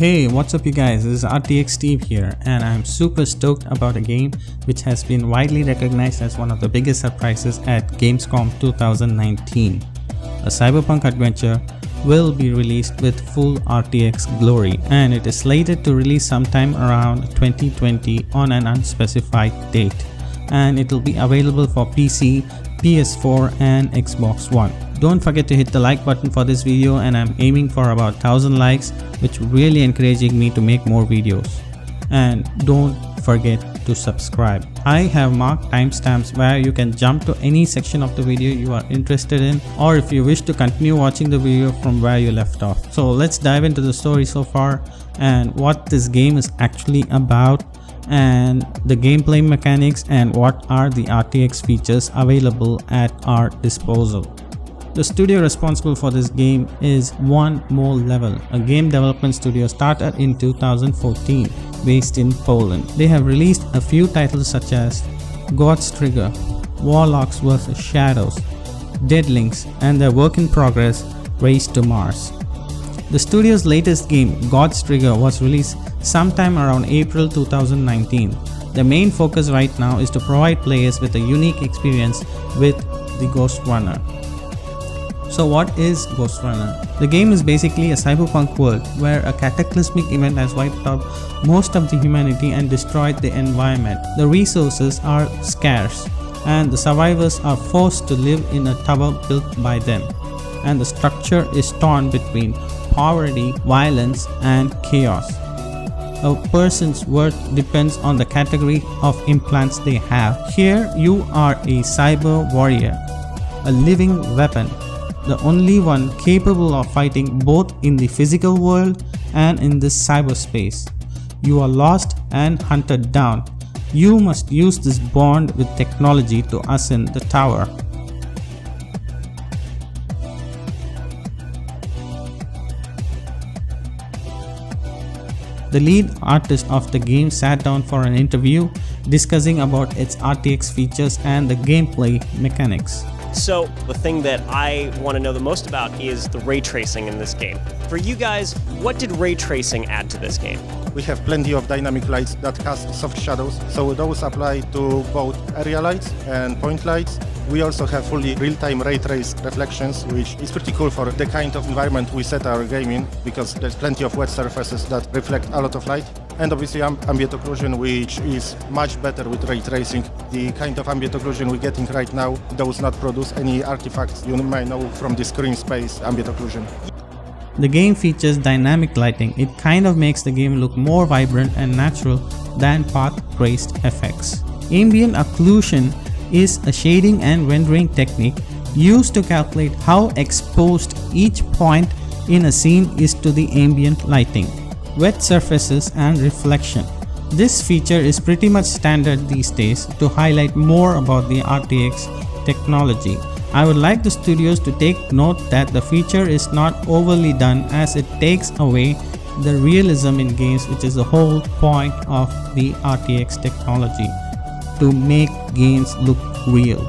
Hey, what's up you guys, this is RTX Steve here and I'm super stoked about a game which has been widely recognized as one of the biggest surprises at Gamescom 2019. A cyberpunk adventure will be released with full RTX glory and it is slated to release sometime around 2020 on an unspecified date, and it will be available for PC, PS4 and Xbox One. Don't forget to hit the like button for this video, and I'm aiming for about 1000 likes, which really encouraging me to make more videos. And don't forget to subscribe. I have marked timestamps where you can jump to any section of the video you are interested in, or if you wish to continue watching the video from where you left off. So let's dive into the story so far and what this game is actually about, and the gameplay mechanics, and what are the RTX features available at our disposal. The studio responsible for this game is One More Level, a game development studio started in 2014 based in Poland. They have released a few titles such as Ghosttrunner, Warlocks vs Shadows, Deadlings, and their work in progress Race to Mars. The studio's latest game, Ghosttrunner, was released sometime around April 2019. The main focus right now is to provide players with a unique experience with the Ghostrunner. So what is Ghsotrunner? The game is basically a cyberpunk world where a cataclysmic event has wiped out most of the humanity and destroyed the environment. The resources are scarce and the survivors are forced to live in a tower built by them, and the structure is torn between poverty, violence and chaos. A person's worth depends on the category of implants they have. Here you are a cyber warrior, a living weapon, the only one capable of fighting both in the physical world and in this cyberspace. You are lost and hunted down. You must use this bond with technology to ascend the tower. The lead artist of the game sat down for an interview discussing about its RTX features and the gameplay mechanics. So the thing that I want to know the most about is the ray tracing in this game. For you guys, what did ray tracing add to this game? We have plenty of dynamic lights that cast soft shadows, so those apply to both area lights and point lights. We also have fully real-time ray trace reflections, which is pretty cool for the kind of environment we set our game in, because there's plenty of wet surfaces that reflect a lot of light. And obviously ambient occlusion, which is much better with ray tracing. The kind of ambient occlusion we're getting right now does not produce any artifacts you might know from the screen space ambient occlusion. The game features dynamic lighting. It kind of makes the game look more vibrant and natural than path-traced effects. Ambient occlusion is a shading and rendering technique used to calculate how exposed each point in a scene is to the ambient lighting, wet surfaces and reflection. This feature is pretty much standard these days to highlight more about the RTX technology. I would like the studios to take note that the feature is not overly done, as it takes away the realism in games, which is the whole point of the RTX technology, to make games look real.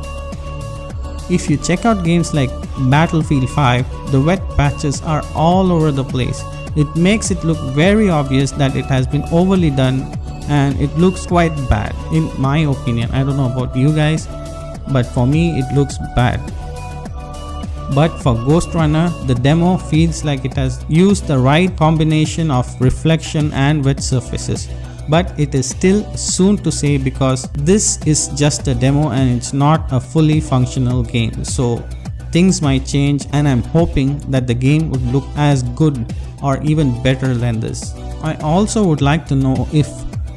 If you check out games like Battlefield 5, the wet patches are all over the place. It makes it look very obvious that it has been overly done, and it looks quite bad in my opinion. I don't know about you guys, but for me it looks bad. But for Ghsotrunner, the demo feels like it has used the right combination of reflection and wet surfaces. But it is still soon to say, because this is just a demo and it's not a fully functional game. So things might change, and I'm hoping that the game would look as good or even better than this. I also would like to know if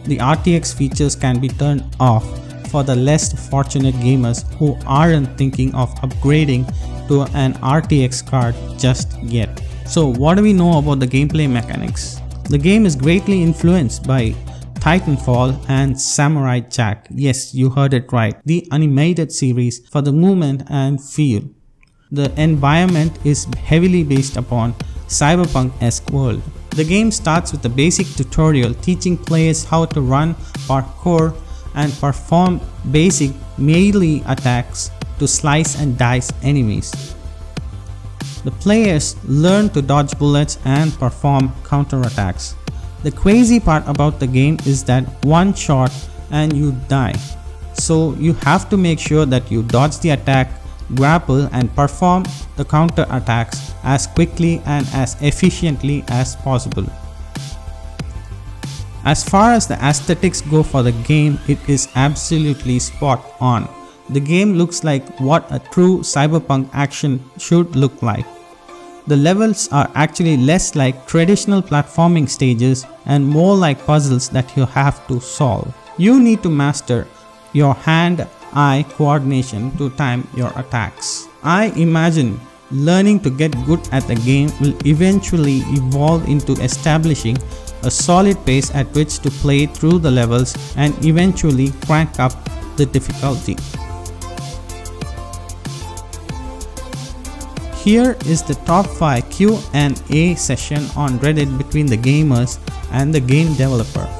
the RTX features can be turned off for the less fortunate gamers who aren't thinking of upgrading to an RTX card just yet. So what do we know about the gameplay mechanics? The game is greatly influenced by Titanfall and Samurai Jack. Yes, you heard it right, the animated series, for the movement and feel. The environment is heavily based upon cyberpunk-esque world. The game starts with a basic tutorial teaching players how to run, parkour and perform basic melee attacks to slice and dice enemies. The players learn to dodge bullets and perform counterattacks. The crazy part about the game is that one shot and you die. So you have to make sure that you dodge the attack, grapple and perform the counter attacks as quickly and as efficiently as possible. As far as the aesthetics go for the game, it is absolutely spot on. The game looks like what a true cyberpunk action should look like. The levels are actually less like traditional platforming stages and more like puzzles that you have to solve. You need to master your hand-eye coordination to time your attacks. I imagine learning to get good at the game will eventually evolve into establishing a solid pace at which to play through the levels and eventually crank up the difficulty. Here is the top 5 Q&A session on Reddit between the gamers and the game developer.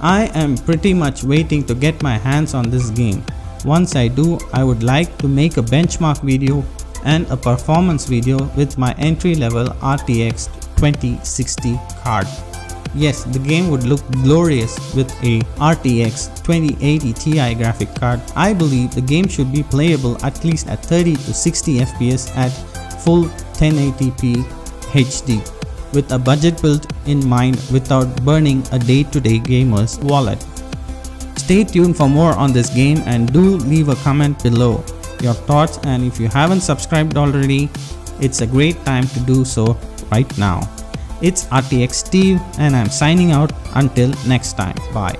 I am pretty much waiting to get my hands on this game. Once I do, I would like to make a benchmark video and a performance video with my entry-level RTX 2060 card. Yes, the game would look glorious with a RTX 2080 Ti graphic card. I believe the game should be playable at least at 30 to 60 FPS at full 1080p HD, with a budget built in mind without burning a day-to-day gamer's wallet. Stay tuned for more on this game and do leave a comment below your thoughts, and if you haven't subscribed already, it's a great time to do so right now. It's RTX Steve and I'm signing out until next time. Bye.